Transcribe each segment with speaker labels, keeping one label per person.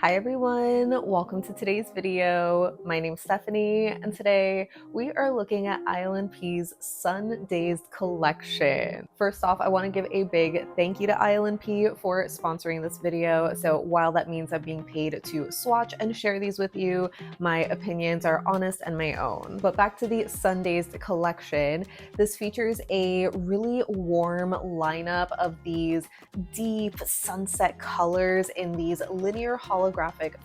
Speaker 1: Hi everyone, welcome to today's video. My name's Stephanie and today we are looking at ILNP's Sundazed collection. First off, I want to give a big thank you to ILNP for sponsoring this video. So while that means I'm being paid to swatch and share these with you, my opinions are honest and my own. But back to the Sundazed collection, this features a really warm lineup of these deep sunset colors in these linear holographic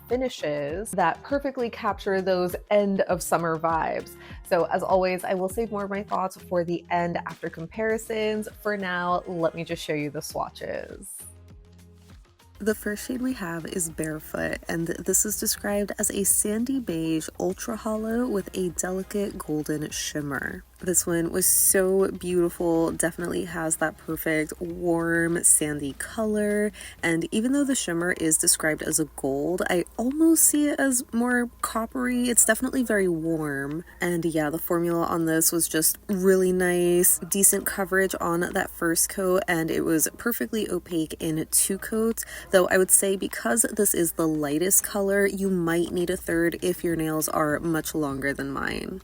Speaker 1: finishes that perfectly capture those end of summer vibes. So as always, I will save more of my thoughts for the end after comparisons. For now, let me just show you the swatches. The first shade we have is Barefoot, and this is described as a sandy beige ultra hollow with a delicate golden shimmer. This one was so beautiful, definitely has that perfect warm sandy color, and even though the shimmer is described as a gold, I almost see it as more coppery. It's definitely very warm, and yeah, the formula on this was just really nice, decent coverage on that first coat, and it was perfectly opaque in two coats, though I would say because this is the lightest color, you might need a third if your nails are much longer than mine.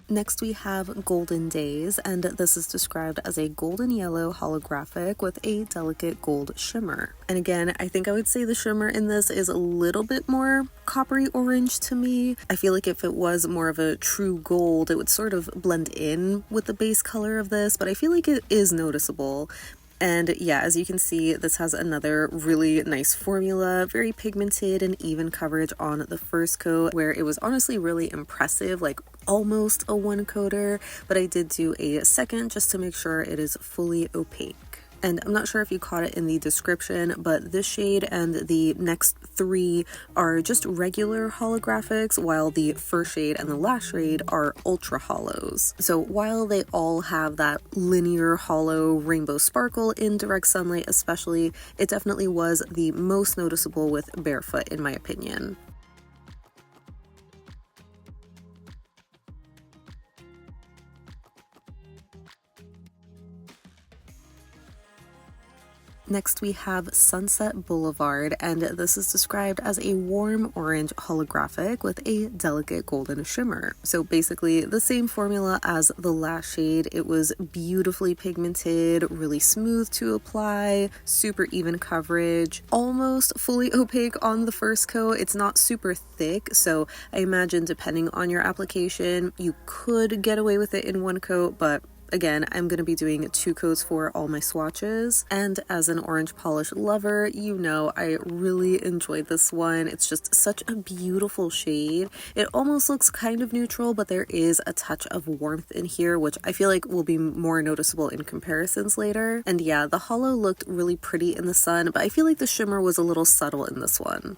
Speaker 1: Next we have Golden Days, and this is described as a golden yellow holographic with a delicate gold shimmer. And again, I think I would say the shimmer in this is a little bit more coppery orange to me. I feel like if it was more of a true gold, it would sort of blend in with the base color of this, but I feel like it is noticeable. And yeah, as you can see, this has another really nice formula, very pigmented and even coverage on the first coat, where it was honestly really impressive, like almost a one coater, but I did do a second just to make sure it is fully opaque. And I'm not sure if you caught it in the description, but this shade and the next three are just regular holographics, while the first shade and the last shade are ultra hollows. So while they all have that linear hollow rainbow sparkle in direct sunlight especially, it definitely was the most noticeable with Barefoot in my opinion. Next we have Sunset Boulevard, and this is described as a warm orange holographic with a delicate golden shimmer. So basically the same formula as the last shade. It was beautifully pigmented, really smooth to apply, super even coverage, almost fully opaque on the first coat. It's not super thick, so I imagine depending on your application, you could get away with it in one coat, but again, I'm going to be doing two coats for all my swatches, and as an orange polish lover, you know I really enjoyed this one. It's just such a beautiful shade. It almost looks kind of neutral, but there is a touch of warmth in here, which I feel like will be more noticeable in comparisons later. And yeah, the hollow looked really pretty in the sun, but I feel like the shimmer was a little subtle in this one.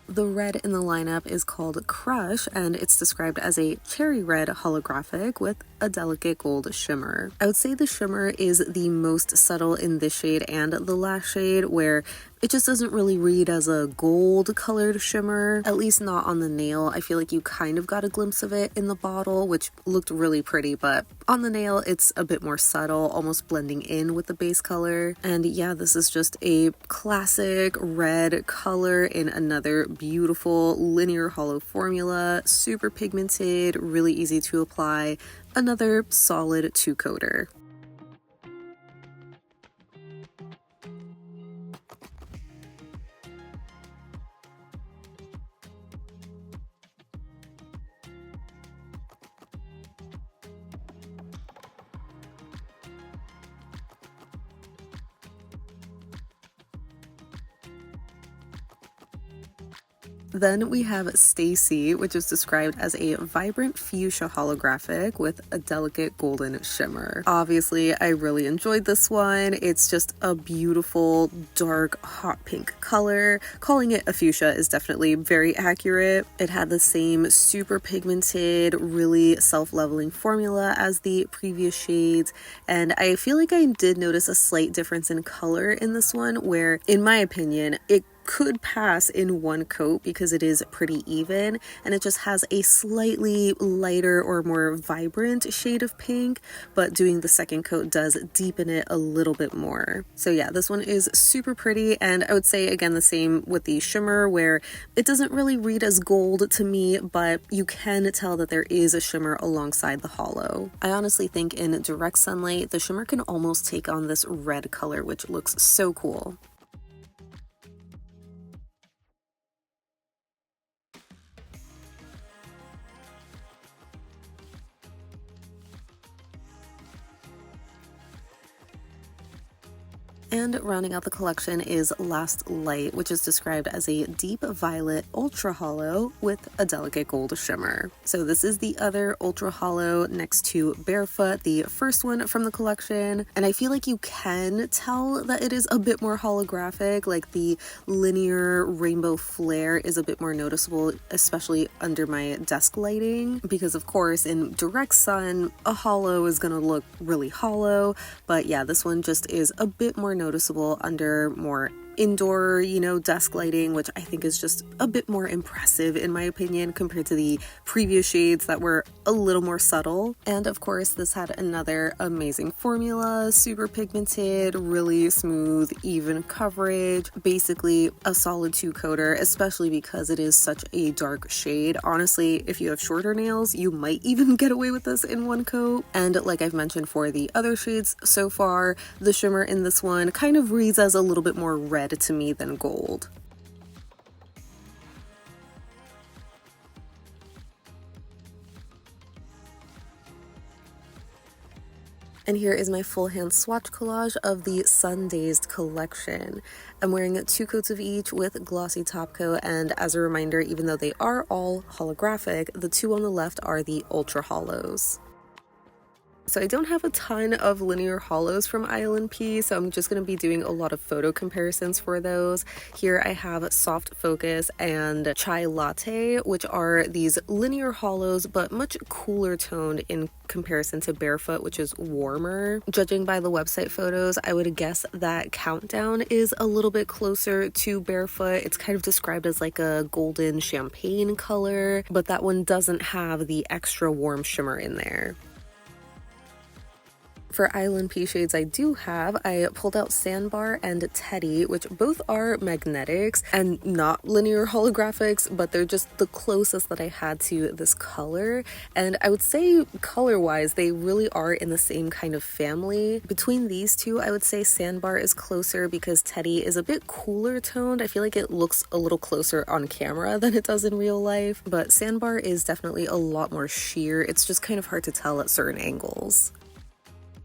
Speaker 1: The red in the lineup is called Crush, and it's described as a cherry red holographic with a delicate gold shimmer. I would say the shimmer is the most subtle in this shade and the last shade, where it just doesn't really read as a gold colored shimmer, at least not on the nail. I feel like you kind of got a glimpse of it in the bottle, which looked really pretty, but on the nail it's a bit more subtle, almost blending in with the base color. And yeah, this is just a classic red color in another beautiful linear hollow formula, super pigmented, really easy to apply, another solid two coater. Then we have Stacey, which is described as a vibrant fuchsia holographic with a delicate golden shimmer. Obviously, I really enjoyed this one. It's just a beautiful, dark, hot pink color. Calling it a fuchsia is definitely very accurate. It had the same super pigmented, really self-leveling formula as the previous shades, and I feel like I did notice a slight difference in color in this one where, in my opinion, it could pass in one coat because it is pretty even and it just has a slightly lighter or more vibrant shade of pink, but doing the second coat does deepen it a little bit more. So yeah, this one is super pretty, and I would say again the same with the shimmer where it doesn't really read as gold to me, but you can tell that there is a shimmer alongside the holo. I honestly think in direct sunlight the shimmer can almost take on this red color, which looks so cool. And rounding out the collection is Last Light, which is described as a deep violet ultra holo with a delicate gold shimmer. So this is the other ultra holo next to Barefoot, the first one from the collection. And I feel like you can tell that it is a bit more holographic, like the linear rainbow flare is a bit more noticeable, especially under my desk lighting, because of course in direct sun, a holo is gonna look really hollow. But yeah, this one just is a bit more noticeable under more indoor, desk lighting, which I think is just a bit more impressive in my opinion compared to the previous shades that were a little more subtle. And of course this had another amazing formula, super pigmented, really smooth, even coverage, basically a solid 2-coater, especially because it is such a dark shade. Honestly, if you have shorter nails, you might even get away with this in one coat. And like I've mentioned for the other shades so far, the shimmer in this one kind of reads as a little bit more red to me than gold. And here is my full hand swatch collage of the Sundazed collection. I'm wearing 2 coats of each with glossy top coat, and as a reminder, even though they are all holographic, the 2 on the left are the ultra holos. So I don't have a ton of linear holos from ILNP, so I'm just going to be doing a lot of photo comparisons for those. Here I have Soft Focus and Chai Latte, which are these linear holos, but much cooler toned in comparison to Barefoot, which is warmer. Judging by the website photos, I would guess that Countdown is a little bit closer to Barefoot. It's kind of described as like a golden champagne color, but that one doesn't have the extra warm shimmer in there. For ILNP shades I pulled out Sandbar and Teddy, which both are magnetics and not linear holographics, but they're just the closest that I had to this color. And I would say color-wise, they really are in the same kind of family. Between these two, I would say Sandbar is closer because Teddy is a bit cooler toned. I feel like it looks a little closer on camera than it does in real life, but Sandbar is definitely a lot more sheer. It's just kind of hard to tell at certain angles.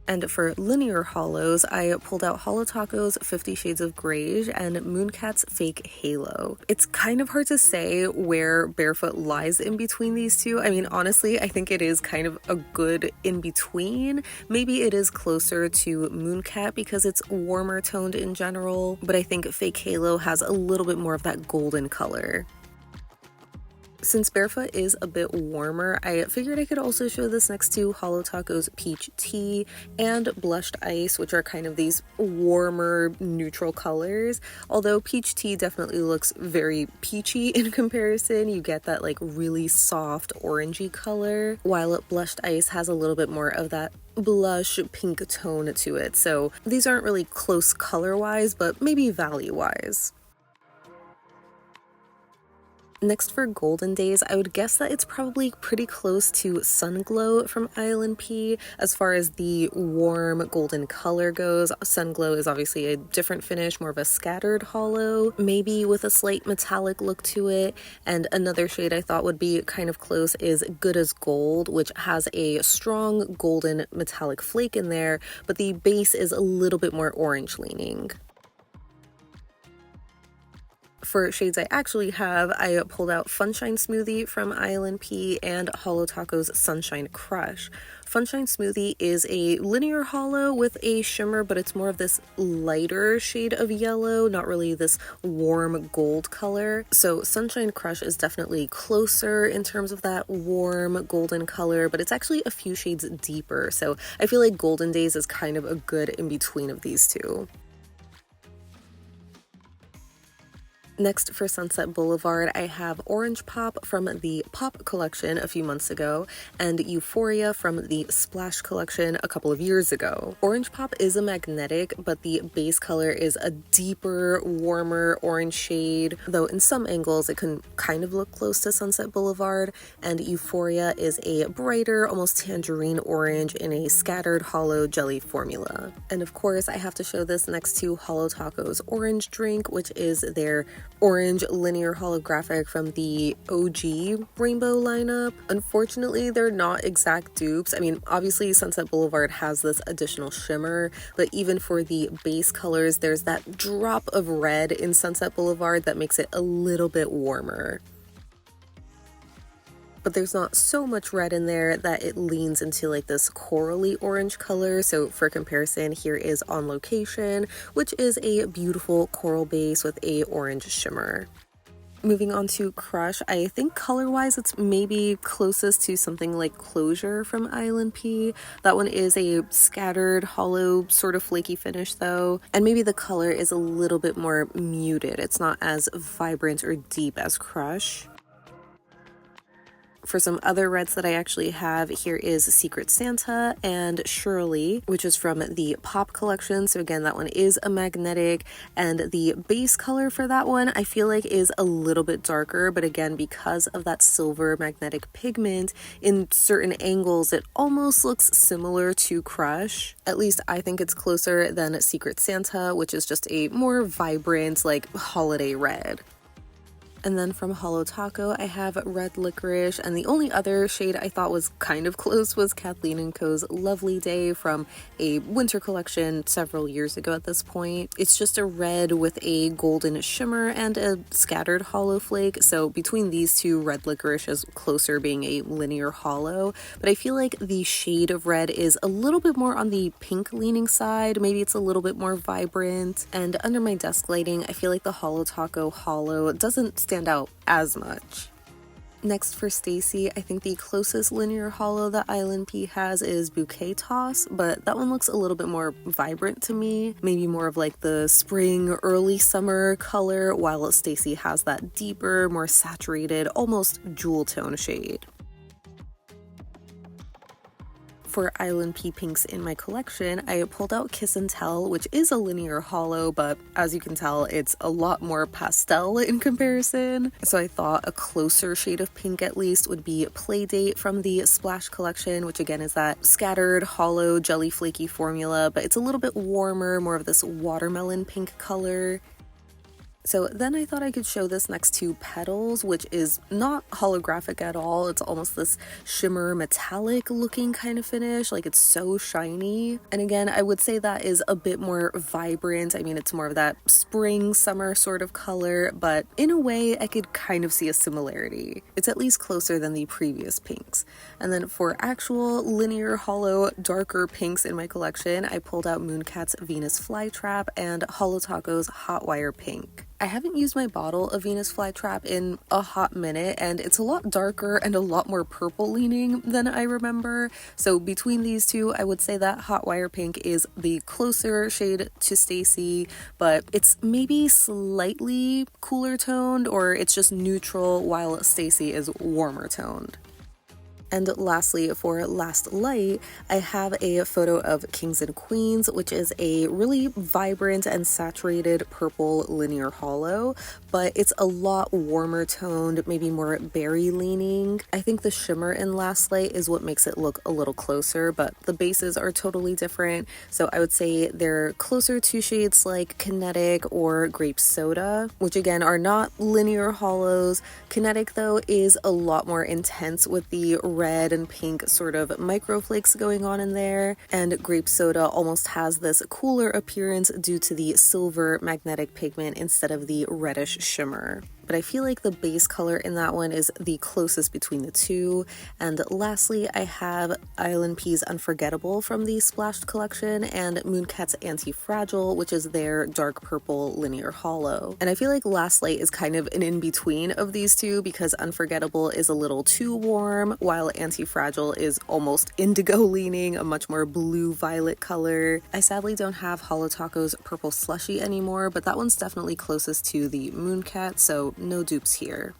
Speaker 1: And for linear holos, I pulled out Holo Taco's 50 Shades of Greige and Mooncat's Fake Halo. It's kind of hard to say where Barefoot lies in between these two. I mean, honestly, I think it is kind of a good in-between. Maybe it is closer to Mooncat because it's warmer toned in general, but I think Fake Halo has a little bit more of that golden color. Since Barefoot is a bit warmer, I figured I could also show this next to Holo Taco's Peach Tea and Blushed Ice, which are kind of these warmer, neutral colors. Although Peach Tea definitely looks very peachy in comparison. You get that like really soft orangey color, while Blushed Ice has a little bit more of that blush pink tone to it. So these aren't really close color-wise, but maybe value-wise. Next for Golden Days, I would guess that it's probably pretty close to Sunglow from ILNP as far as the warm golden color goes. Sunglow is obviously a different finish, more of a scattered holo, maybe with a slight metallic look to it. And another shade I thought would be kind of close is Good as Gold, which has a strong golden metallic flake in there, but the base is a little bit more orange leaning. For shades I actually have, I pulled out Funshine Smoothie from ILNP and Holo Taco's Sunshine Crush. Funshine Smoothie is a linear holo with a shimmer, but it's more of this lighter shade of yellow, not really this warm gold color. So Sunshine Crush is definitely closer in terms of that warm golden color, but it's actually a few shades deeper. So I feel like Golden Days is kind of a good in-between of these two. Next, for Sunset Boulevard, I have Orange Pop from the Pop collection a few months ago and Euphoria from the Splash collection a couple of years ago. Orange Pop is a magnetic, but the base color is a deeper, warmer orange shade, though in some angles it can kind of look close to Sunset Boulevard, and Euphoria is a brighter, almost tangerine orange in a scattered hollow jelly formula. And of course, I have to show this next to Holo Taco's Orange Drink, which is their orange linear holographic from the OG rainbow lineup. Unfortunately, they're not exact dupes. I mean, obviously Sunset Boulevard has this additional shimmer, but even for the base colors, there's that drop of red in Sunset Boulevard that makes it a little bit warmer. But there's not so much red in there that it leans into like this corally orange color. So for comparison, here is On Location, which is a beautiful coral base with a orange shimmer. Moving on to Crush, I think color-wise it's maybe closest to something like Closure from ILNP. That one is a scattered, hollow, sort of flaky finish though, and maybe the color is a little bit more muted. It's not as vibrant or deep as Crush. For some other reds that I actually have, here is Secret Santa and Shirley, which is from the Pop collection. So again, that one is a magnetic, and the base color for that one I feel like is a little bit darker, but again, because of that silver magnetic pigment, in certain angles it almost looks similar to Crush. At least I think it's closer than Secret Santa, which is just a more vibrant, like, holiday red. And then from Holo Taco, I have Red Licorice, and the only other shade I thought was kind of close was K&Co's Lovely Day from a winter collection several years ago at this point. It's just a red with a golden shimmer and a scattered hollow flake, so between these two, Red Licorice is closer being a linear hollow, but I feel like the shade of red is a little bit more on the pink leaning side, maybe it's a little bit more vibrant, and under my desk lighting, I feel like the Holo Taco Hollow doesn't stand out as much. Next for Stacey, I think the closest linear holo that ILNP has is Bouquet Toss, but that one looks a little bit more vibrant to me, maybe more of like the spring, early summer color, while Stacey has that deeper, more saturated, almost jewel tone shade. For ILNP pinks in my collection, I pulled out Kiss and Tell, which is a linear holo, but as you can tell, it's a lot more pastel in comparison. So I thought a closer shade of pink at least would be Playdate from the Splash collection, which again is that scattered, hollow, jelly flaky formula, but it's a little bit warmer, more of this watermelon pink color. So then I thought I could show this next to Petals, which is not holographic at all. It's almost this shimmer metallic looking kind of finish, like it's so shiny. And again, I would say that is a bit more vibrant. I mean, it's more of that spring, summer sort of color, but in a way I could kind of see a similarity. It's at least closer than the previous pinks. And then for actual linear holo darker pinks in my collection, I pulled out Mooncat's Venus Flytrap and Holo Taco's Hot Wire Pink. I haven't used my bottle of Venus Flytrap in a hot minute, and it's a lot darker and a lot more purple leaning than I remember. So between these two, I would say that Hot Wire Pink is the closer shade to Stacey, but it's maybe slightly cooler toned, or it's just neutral while Stacey is warmer toned. And lastly, for Last Light, I have a photo of Kings and Queens, which is a really vibrant and saturated purple linear holo, but it's a lot warmer toned, maybe more berry leaning. I think the shimmer in Last Light is what makes it look a little closer, but the bases are totally different. So I would say they're closer to shades like Kinetic or Grape Soda, which again are not linear holos. Kinetic though is a lot more intense with the red and pink sort of microflakes going on in there, and grape soda almost has this cooler appearance due to the silver magnetic pigment instead of the reddish shimmer. But I feel like the base color in that one is the closest between the two. And lastly, I have ILNP's Unforgettable from the Splashed collection and Mooncat's Antifragile, which is their dark purple linear holo. And I feel like Last Light is kind of an in-between of these two because Unforgettable is a little too warm, while Antifragile is almost indigo leaning, a much more blue-violet color. I sadly don't have Holo Taco's Purple Slushy anymore, but that one's definitely closest to the Mooncat, so no dupes here.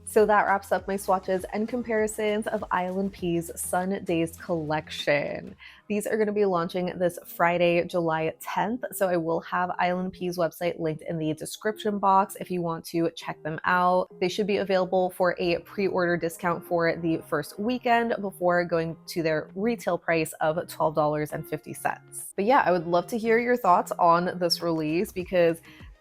Speaker 1: So that wraps up my swatches and comparisons of ILNP's Sundazed collection. These are going to be launching this Friday, July 10th, so I will have ILNP's website linked in the description box if you want to check them out. They should be available for a pre-order discount for the first weekend before going to their retail price of $12.50. But yeah, I would love to hear your thoughts on this release because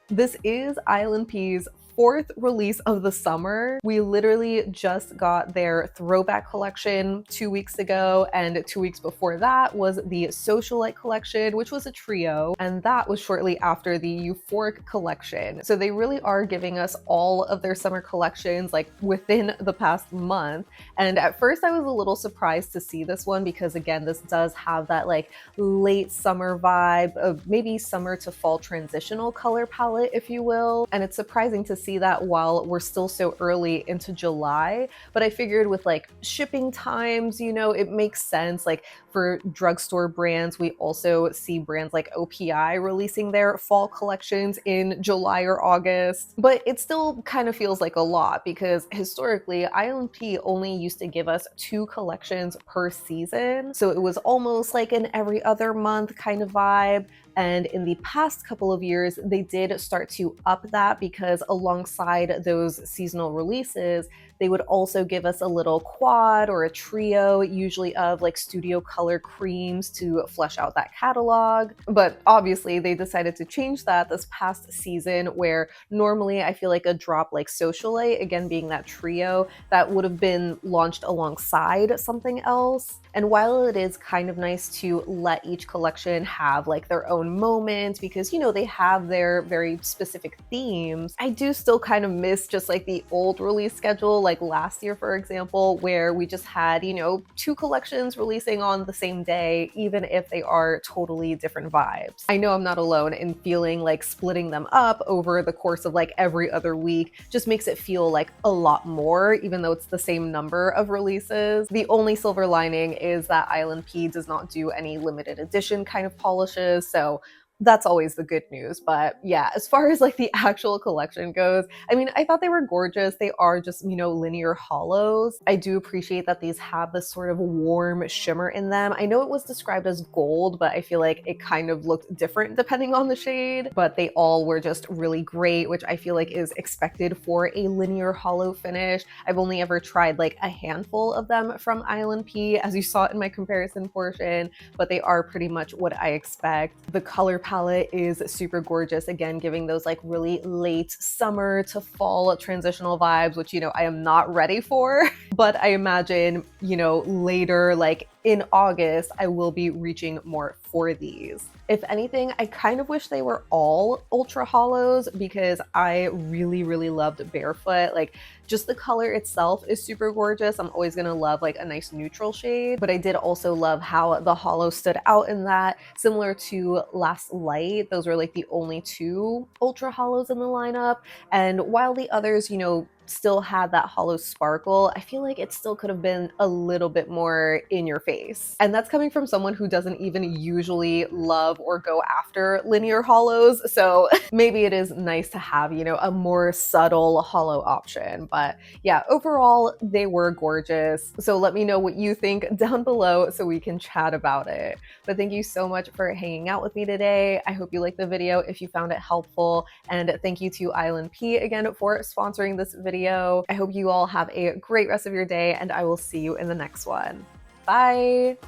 Speaker 1: this is ILNP's fourth release of the summer. We literally just got their throwback collection 2 weeks ago, and 2 weeks before that was the Socialite collection, which was a trio, and that was shortly after the Euphoric collection. So they really are giving us all of their summer collections like within the past month. And at first I was a little surprised to see this one because again, this does have that like late summer vibe of maybe summer to fall transitional color palette, if you will. And it's surprising to see that while we're still so early into July, but I figured with like shipping times, you know, it makes sense. Like for drugstore brands, we also see brands like OPI releasing their fall collections in July or August, but it still kind of feels like a lot because historically ILNP only used to give us 2 collections per season. So it was almost like an every other month kind of vibe. And in the past couple of years, they did start to up that because alongside those seasonal releases, they would also give us a little quad or a trio, usually of like studio color creams to flesh out that catalog. But obviously they decided to change that this past season where normally I feel like a drop like Socialite, again being that trio, that would have been launched alongside something else. And while it is kind of nice to let each collection have like their own moment because, you know, they have their very specific themes, I do still kind of miss just like the old release schedule, like last year, for example, where we just had, you know, 2 collections releasing on the same day, even if they are totally different vibes. I know I'm not alone in feeling like splitting them up over the course of like every other week just makes it feel like a lot more, even though it's the same number of releases. The only silver lining is that ILNP does not do any limited edition kind of polishes, so that's always the good news. But yeah, as far as like the actual collection goes, I mean, I thought they were gorgeous. They are just, you know, linear holos. I do appreciate that these have this sort of warm shimmer in them. I know it was described as gold, but I feel like it kind of looked different depending on the shade, but they all were just really great, which I feel like is expected for a linear holo finish. I've only ever tried like a handful of them from ILNP, as you saw in my comparison portion, but they are pretty much what I expect. The color palette is super gorgeous, again giving those like really late summer to fall transitional vibes, which, you know, I am not ready for but I imagine, you know, later like in August I will be reaching more for these. If anything, I kind of wish they were all ultra holos because I really loved Barefoot. Like just the color itself is super gorgeous. I'm always gonna love like a nice neutral shade, but I did also love how the holo stood out in that. Similar to Last Light, those were like the only 2 ultra holos in the lineup. And while the others, you know, still had that holo sparkle, I feel like it still could have been a little bit more in your face. And that's coming from someone who doesn't even usually love or go after linear holos. So maybe it is nice to have, you know, a more subtle holo option. But yeah, overall, they were gorgeous. So let me know what you think down below so we can chat about it. But thank you so much for hanging out with me today. I hope you liked the video if you found it helpful. And thank you to ILNP again for sponsoring this video. I hope you all have a great rest of your day and I will see you in the next one. Bye!